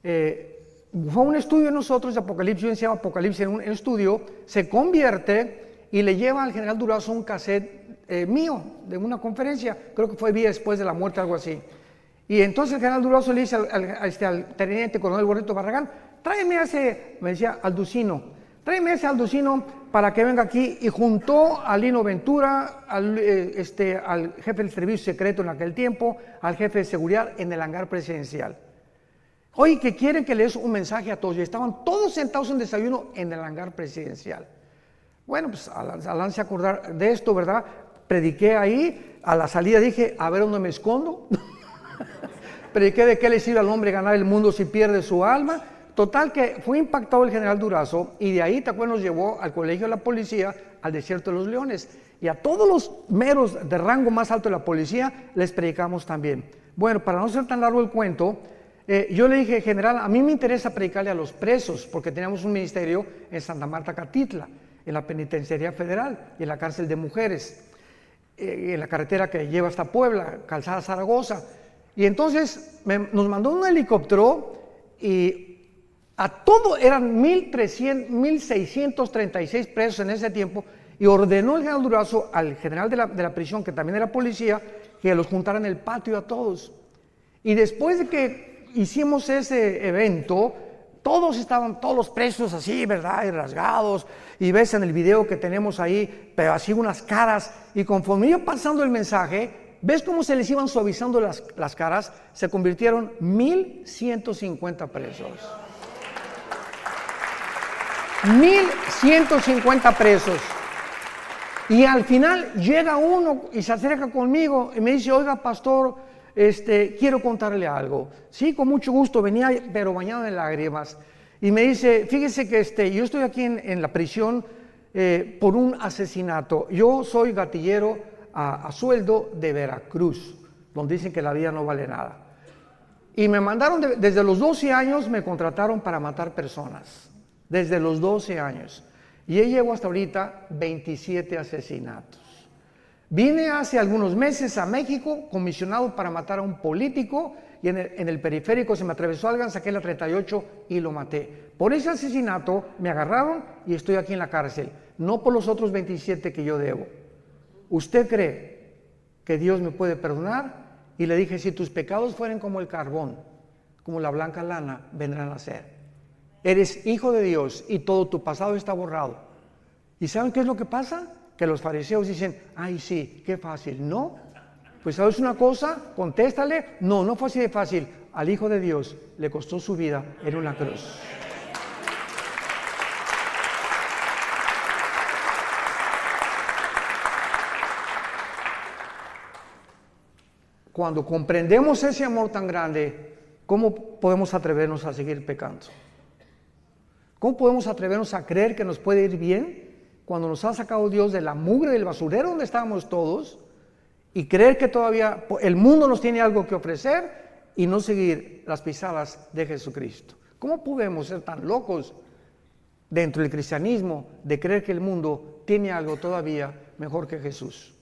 fue a un estudio de nosotros de Apocalipsis, se llama Apocalipsis en un estudio, se convierte y le lleva al general Durazo un cassette mío de una conferencia, creo que fue día después de la muerte, algo así. Y entonces el general Durazo le dice al teniente coronel Roberto Barragán, tráeme a ese, me decía, Alducino, tráeme a ese Alducino para que venga aquí. Y juntó a Lino Ventura, al jefe del servicio secreto en aquel tiempo, al jefe de seguridad en el hangar presidencial. Oye, que quieren que les un mensaje a todos. Y estaban todos sentados en desayuno en el hangar presidencial. Bueno, pues Alan se acordar de esto, ¿verdad? Prediqué ahí, a la salida dije, a ver dónde me escondo. Prediqué de qué le sirve al hombre ganar el mundo si pierde su alma. Total que fue impactado el general Durazo y de ahí Tacuén nos llevó al colegio de la policía, al desierto de los leones. Y a todos los meros de rango más alto de la policía les predicamos también. Bueno, para no ser tan largo el cuento, yo le dije, general, a mí me interesa predicarle a los presos, porque teníamos un ministerio en Santa Marta, Catitla, en la Penitenciaría Federal y en la cárcel de mujeres, en la carretera que lleva hasta Puebla, Calzada Zaragoza. Y entonces nos mandó un helicóptero y a todo eran 1,636 presos en ese tiempo, y ordenó el general Durazo al general de la prisión, que también era policía, que los juntara en el patio a todos. Y después de que hicimos ese evento, todos los presos así, ¿verdad? Y rasgados, y ves en el video que tenemos ahí, pero así unas caras, y conforme iba pasando el mensaje, ves cómo se les iban suavizando las caras, se convirtieron 1,150 presos. 1,150 presos. Y al final llega uno y se acerca conmigo y me dice, oiga, pastor, quiero contarle algo. Sí, con mucho gusto, venía pero bañado en lágrimas. Y me dice, fíjese que yo estoy aquí en la prisión por un asesinato. Yo soy gatillero a sueldo de Veracruz, donde dicen que la vida no vale nada. Y me mandaron, desde los 12 años me contrataron para matar personas. Desde los 12 años. Y yo llevo hasta ahorita 27 asesinatos. Vine hace algunos meses a México, comisionado para matar a un político, y en el periférico se me atravesó alguien, saqué la 38 y lo maté. Por ese asesinato me agarraron y estoy aquí en la cárcel, no por los otros 27 que yo debo. ¿Usted cree que Dios me puede perdonar? Y le dije, si tus pecados fueren como el carbón, como la blanca lana, vendrán a ser. Eres hijo de Dios y todo tu pasado está borrado. ¿Y saben qué es lo que pasa? Que los fariseos dicen, ay sí, qué fácil. No, pues sabes una cosa, contéstale, no fue así de fácil. Al Hijo de Dios le costó su vida en una cruz. Cuando comprendemos ese amor tan grande, ¿cómo podemos atrevernos a seguir pecando? ¿Cómo podemos atrevernos a creer que nos puede ir bien cuando nos ha sacado Dios de la mugre del basurero donde estábamos todos, y creer que todavía el mundo nos tiene algo que ofrecer y no seguir las pisadas de Jesucristo? ¿Cómo podemos ser tan locos dentro del cristianismo de creer que el mundo tiene algo todavía mejor que Jesús?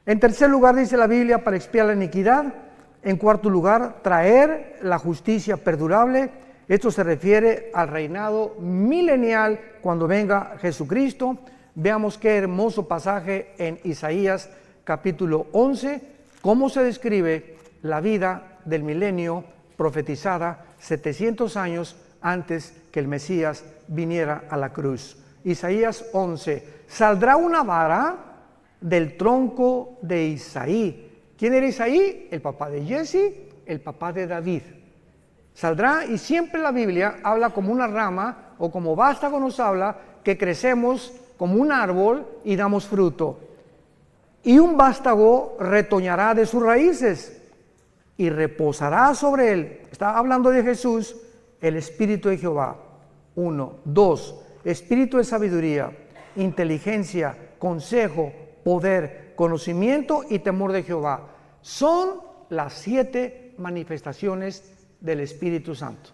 En tercer lugar, dice la Biblia, para expiar la iniquidad. En cuarto lugar, traer la justicia perdurable. Esto se refiere al reinado milenial cuando venga Jesucristo. Veamos qué hermoso pasaje en Isaías capítulo 11, cómo se describe la vida del milenio profetizada 700 años antes que el Mesías viniera a la cruz. Isaías 11, saldrá una vara del tronco de Isaí. ¿Quién era Isaí? El papá de Jesse, el papá de David. Saldrá, y siempre la Biblia habla como una rama, o como vástago nos habla, que crecemos como un árbol y damos fruto. Y un vástago retoñará de sus raíces y reposará sobre él. Está hablando de Jesús, el Espíritu de Jehová. 1, 2, Espíritu de sabiduría, inteligencia, consejo, poder, conocimiento y temor de Jehová. Son las 7 manifestaciones del Espíritu Santo.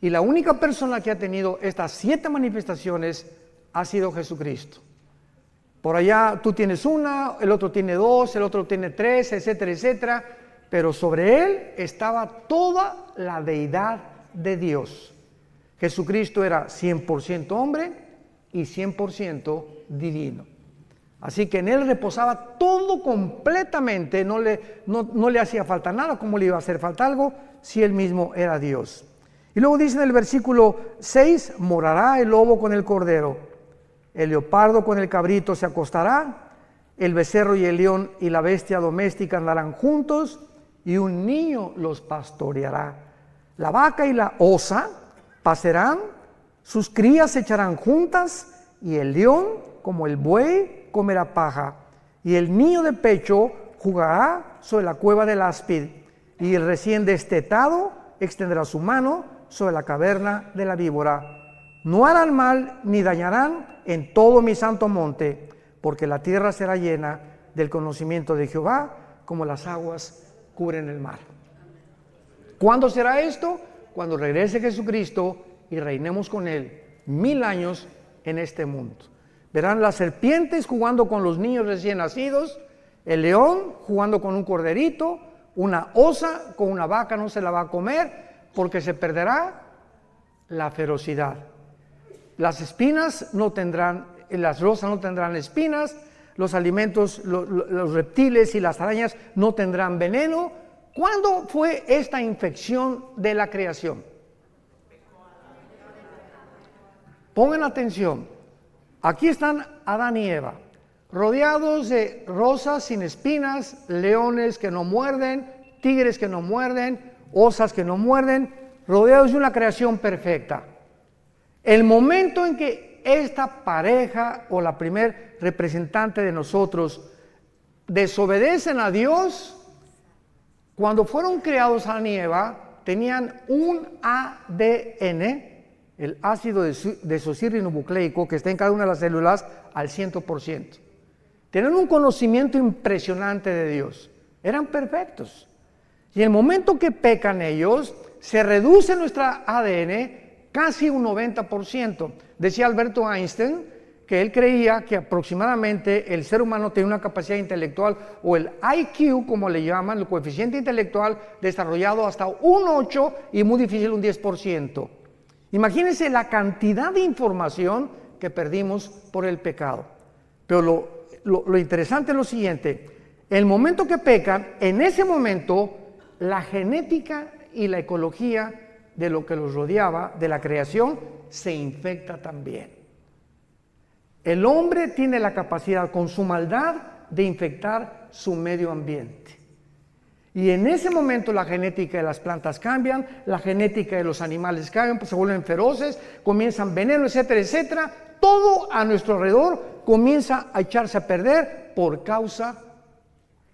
Y la única persona que ha tenido estas 7 manifestaciones ha sido Jesucristo. Por allá tú tienes una, el otro tiene 2, el otro tiene 3, etcétera, etcétera. Pero sobre él estaba toda la deidad de Dios. Jesucristo era 100% hombre y 100% divino. Así que en él reposaba todo completamente, no le hacía falta nada. ¿Cómo le iba a hacer falta algo si él mismo era Dios? Y luego dice en el versículo 6, morará el lobo con el cordero, el leopardo con el cabrito se acostará, el becerro y el león y la bestia doméstica andarán juntos, y un niño los pastoreará. La vaca y la osa pasarán, sus crías se echarán juntas, y el león como el buey comerá paja, y el niño de pecho jugará sobre la cueva del áspid, y el recién destetado extenderá su mano sobre la caverna de la víbora. No harán mal ni dañarán en todo mi santo monte, porque la tierra será llena del conocimiento de Jehová, como las aguas cubren el mar. ¿Cuándo será esto? Cuando regrese Jesucristo y reinemos con Él 1000 años en este mundo. Verán las serpientes jugando con los niños recién nacidos, el león jugando con un corderito, una osa con una vaca no se la va a comer porque se perderá la ferocidad. Las espinas no tendrán, las rosas no tendrán espinas, los alimentos, los reptiles y las arañas no tendrán veneno. ¿Cuándo fue esta infección de la creación? Pongan atención. Aquí están Adán y Eva, rodeados de rosas sin espinas, leones que no muerden, tigres que no muerden, osas que no muerden, rodeados de una creación perfecta. El momento en que esta pareja o la primer representante de nosotros desobedecen a Dios, cuando fueron creados Adán y Eva, tenían un ADN, el ácido desoxirribonucleico, que está en cada una de las células al 100%. Tenían un conocimiento impresionante de Dios. Eran perfectos. Y en el momento que pecan ellos, se reduce nuestra ADN casi un 90%. Decía Alberto Einstein que él creía que aproximadamente el ser humano tiene una capacidad intelectual, o el IQ, como le llaman, el coeficiente intelectual, desarrollado hasta un 8 y muy difícil un 10%. Imagínense la cantidad de información que perdimos por el pecado. Pero lo interesante es lo siguiente: el momento que pecan, en ese momento la genética y la ecología de lo que los rodeaba, de la creación, se infecta también. El hombre tiene la capacidad, con su maldad, de infectar su medio ambiente. Y en ese momento la genética de las plantas cambian, la genética de los animales cambian, pues se vuelven feroces, comienzan veneno, etcétera, etcétera. Todo a nuestro alrededor comienza a echarse a perder por causa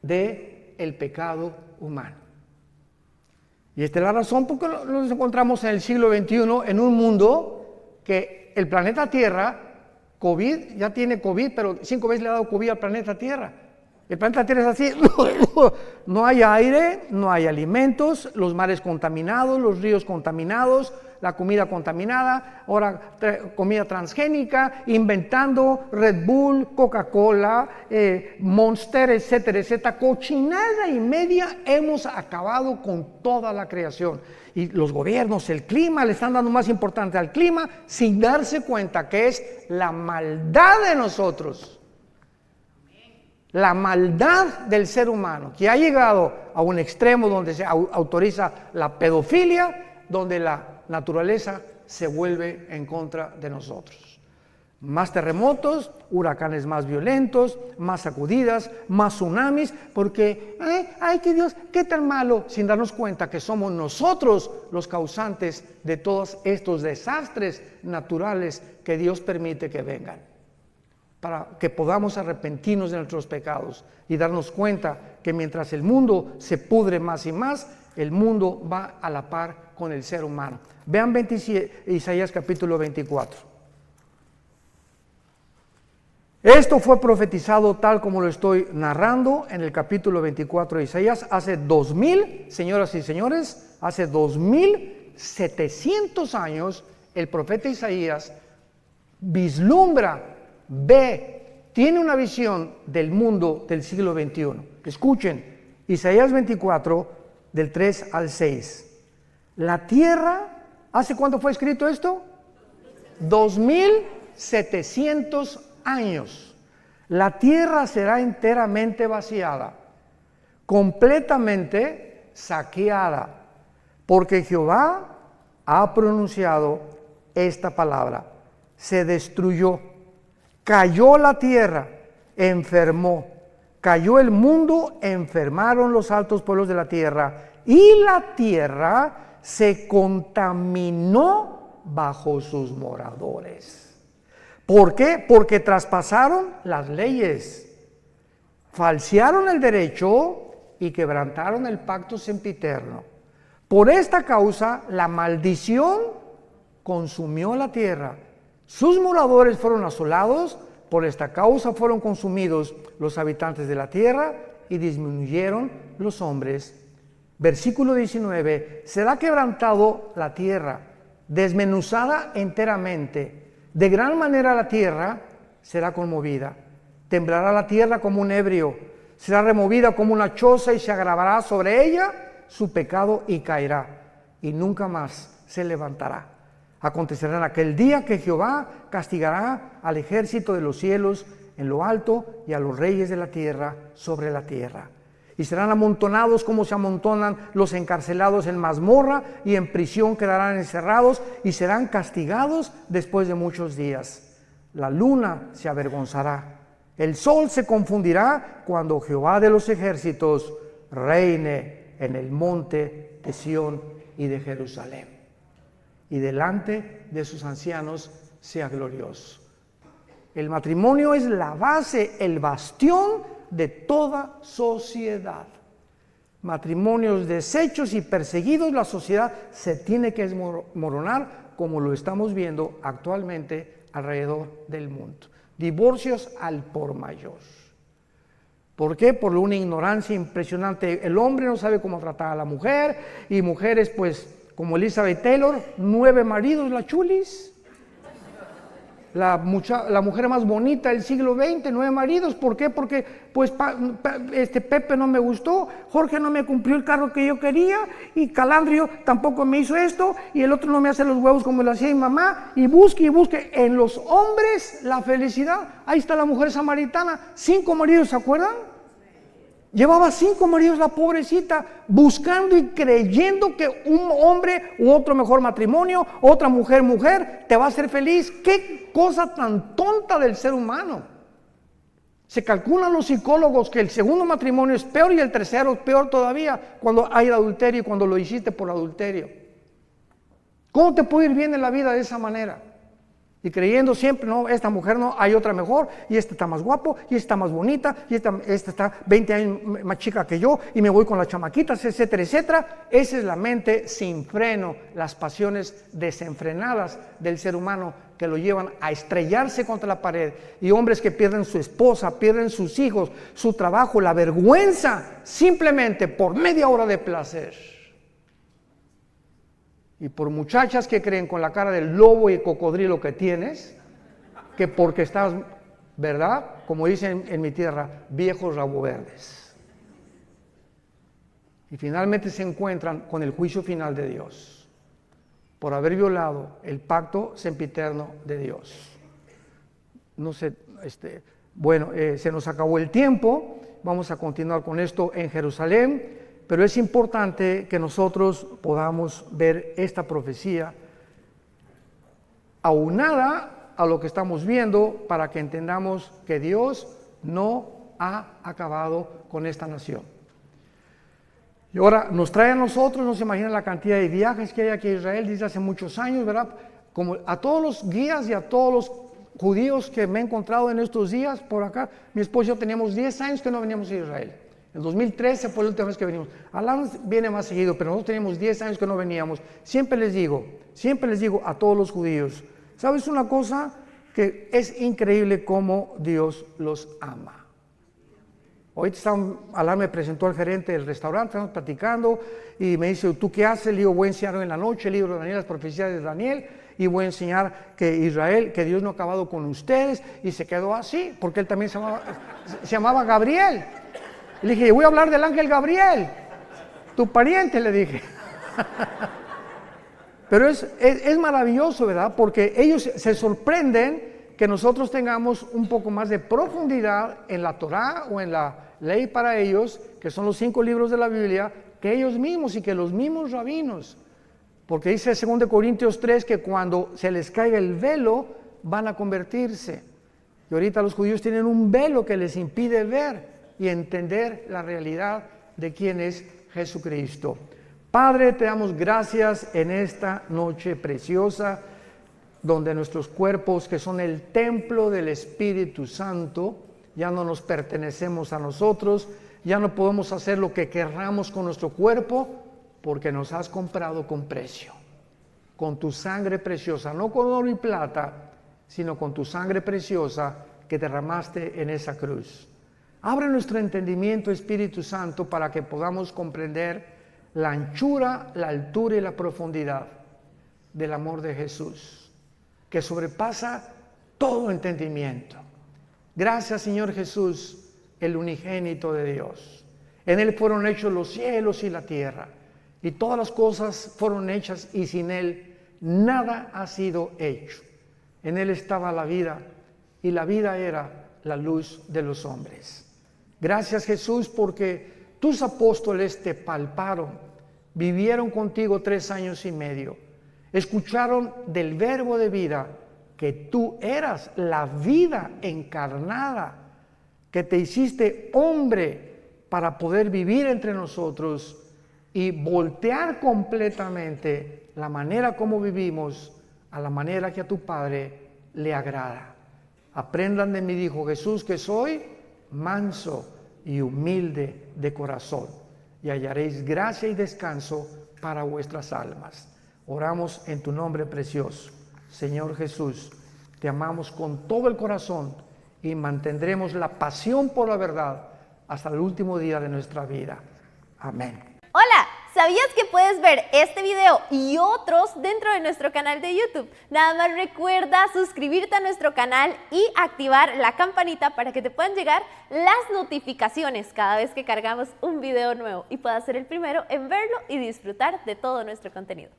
del pecado humano. Y esta es la razón por la que nos encontramos en el siglo XXI, en un mundo que el planeta Tierra, COVID, ya tiene COVID, pero 5 veces le ha dado COVID al planeta Tierra. El planeta Tierra es así, no hay aire, no hay alimentos, los mares contaminados, los ríos contaminados, la comida contaminada, ahora comida transgénica, inventando Red Bull, Coca-Cola, Monster, etcétera, etcétera. Cochinada y media hemos acabado con toda la creación. Y los gobiernos, el clima, le están dando más importancia al clima sin darse cuenta que es la maldad de nosotros. La maldad del ser humano, que ha llegado a un extremo donde se autoriza la pedofilia, donde la naturaleza se vuelve en contra de nosotros. Más terremotos, huracanes más violentos, más sacudidas, más tsunamis, porque, ay, que Dios, qué tan malo, sin darnos cuenta que somos nosotros los causantes de todos estos desastres naturales que Dios permite que vengan, para que podamos arrepentirnos de nuestros pecados y darnos cuenta que mientras el mundo se pudre más y más, el mundo va a la par con el ser humano. Vean Isaías capítulo 24. Esto fue profetizado tal como lo estoy narrando en el capítulo 24 de Isaías hace 2000, señoras y señores, hace 2700 años el profeta Isaías vislumbra, ve, tiene una visión del mundo del siglo XXI. Escuchen, Isaías 24, del 3 al 6. La tierra, ¿hace cuánto fue escrito esto? 2700 años. La tierra será enteramente vaciada, completamente saqueada, porque Jehová ha pronunciado esta palabra. Se destruyó, cayó la tierra, enfermó, cayó el mundo, enfermaron los altos pueblos de la tierra, y la tierra se contaminó bajo sus moradores. ¿Por qué? Porque traspasaron las leyes, falsearon el derecho y quebrantaron el pacto sempiterno. Por esta causa, la maldición consumió la tierra. Sus moradores fueron asolados. Por esta causa fueron consumidos los habitantes de la tierra y disminuyeron los hombres. Versículo 19. Será quebrantado la tierra, desmenuzada enteramente. De gran manera la tierra será conmovida. Temblará la tierra como un ebrio. Será removida como una choza y se agravará sobre ella su pecado y caerá. Y nunca más se levantará. Acontecerá en aquel día que Jehová castigará al ejército de los cielos en lo alto y a los reyes de la tierra sobre la tierra. Y serán amontonados como se amontonan los encarcelados en mazmorra, y en prisión quedarán encerrados y serán castigados después de muchos días. La luna se avergonzará, el sol se confundirá cuando Jehová de los ejércitos reine en el monte de Sión y de Jerusalén, y delante de sus ancianos sea glorioso. El matrimonio es la base, el bastión de toda sociedad. Matrimonios deshechos y perseguidos, la sociedad se tiene que desmoronar, como lo estamos viendo actualmente alrededor del mundo. Divorcios al por mayor. ¿Por qué? Por una ignorancia impresionante. El hombre no sabe cómo tratar a la mujer, y mujeres pues como Elizabeth Taylor, 9 maridos, la chulis. La mujer más bonita del siglo XX, 9 maridos. ¿Por qué? Porque pues Pepe no me gustó, Jorge no me cumplió el carro que yo quería, y Calandrio tampoco me hizo esto, y el otro no me hace los huevos como lo hacía mi mamá, y busque en los hombres la felicidad. Ahí está la mujer samaritana, 5 maridos, ¿se acuerdan? Llevaba 5 maridos la pobrecita, buscando y creyendo que un hombre u otro mejor matrimonio, otra mujer, te va a hacer feliz. ¡Qué cosa tan tonta del ser humano! Se calculan los psicólogos que el segundo matrimonio es peor y el tercero es peor todavía, cuando hay el adulterio y cuando lo hiciste por adulterio. ¿Cómo te puede ir bien en la vida de esa manera? Y creyendo siempre, no, esta mujer no, hay otra mejor, y este está más guapo, y esta está más bonita, y esta está 20 años más chica que yo, y me voy con las chamaquitas, etcétera, etcétera. Esa es la mente sin freno, las pasiones desenfrenadas del ser humano que lo llevan a estrellarse contra la pared, y hombres que pierden su esposa, pierden sus hijos, su trabajo, la vergüenza, simplemente por media hora de placer. Y por muchachas que creen con la cara del lobo y cocodrilo que tienes, que porque estás, ¿verdad? Como dicen en mi tierra, viejos rabo verdes. Y finalmente se encuentran con el juicio final de Dios, por haber violado el pacto sempiterno de Dios. No sé, se nos acabó el tiempo, vamos a continuar con esto en Jerusalén. Pero es importante que nosotros podamos ver esta profecía aunada a lo que estamos viendo, para que entendamos que Dios no ha acabado con esta nación. Y ahora nos trae a nosotros, no se imaginan la cantidad de viajes que hay aquí a Israel desde hace muchos años, ¿verdad? Como a todos los guías y a todos los judíos que me he encontrado en estos días por acá, mi esposo y yo teníamos 10 años que no veníamos a Israel. En 2013 fue la última vez que venimos. Alan viene más seguido, pero nosotros teníamos 10 años que no veníamos. Siempre les digo a todos los judíos, ¿sabes una cosa? Que es increíble cómo Dios los ama. Hoy Alan me presentó al gerente del restaurante, estamos platicando, y me dice, ¿tú qué haces? Le digo, voy a enseñar en la noche el libro de Daniel, las profecías de Daniel, y voy a enseñar que Israel, que Dios no ha acabado con ustedes, y se quedó así, porque él también se llamaba Gabriel. Le dije, voy a hablar del ángel Gabriel, tu pariente, le dije. Pero es maravilloso, ¿verdad? Porque ellos se sorprenden que nosotros tengamos un poco más de profundidad en la Torá o en la ley para ellos, que son los 5 libros de la Biblia, que ellos mismos y que los mismos rabinos. Porque dice 2 Corintios 3 que cuando se les caiga el velo van a convertirse. Y ahorita los judíos tienen un velo que les impide ver y entender la realidad de quién es Jesucristo. Padre, te damos gracias en esta noche preciosa, donde nuestros cuerpos, que son el templo del Espíritu Santo, ya no nos pertenecemos a nosotros, ya no podemos hacer lo que querramos con nuestro cuerpo, porque nos has comprado con precio, con tu sangre preciosa, no con oro y plata, sino con tu sangre preciosa que derramaste en esa cruz. Abre nuestro entendimiento, Espíritu Santo, para que podamos comprender la anchura, la altura y la profundidad del amor de Jesús, que sobrepasa todo entendimiento. Gracias, Señor Jesús, el unigénito de Dios. En Él fueron hechos los cielos y la tierra, y todas las cosas fueron hechas, y sin Él nada ha sido hecho. En Él estaba la vida, y la vida era la luz de los hombres. Gracias, Jesús, porque tus apóstoles te palparon, vivieron contigo 3 años y medio, escucharon del verbo de vida, que tú eras la vida encarnada, que te hiciste hombre para poder vivir entre nosotros y voltear completamente la manera como vivimos a la manera que a tu Padre le agrada. Aprendan de mí, dijo Jesús, que soy manso y humilde de corazón, y hallaréis gracia y descanso para vuestras almas. Oramos en tu nombre precioso. Señor Jesús, te amamos con todo el corazón y mantendremos la pasión por la verdad hasta el último día de nuestra vida. Amén. Hola, ¿sabías que puedes ver este video y otros dentro de nuestro canal de YouTube? Nada más recuerda suscribirte a nuestro canal y activar la campanita para que te puedan llegar las notificaciones cada vez que cargamos un video nuevo y puedas ser el primero en verlo y disfrutar de todo nuestro contenido.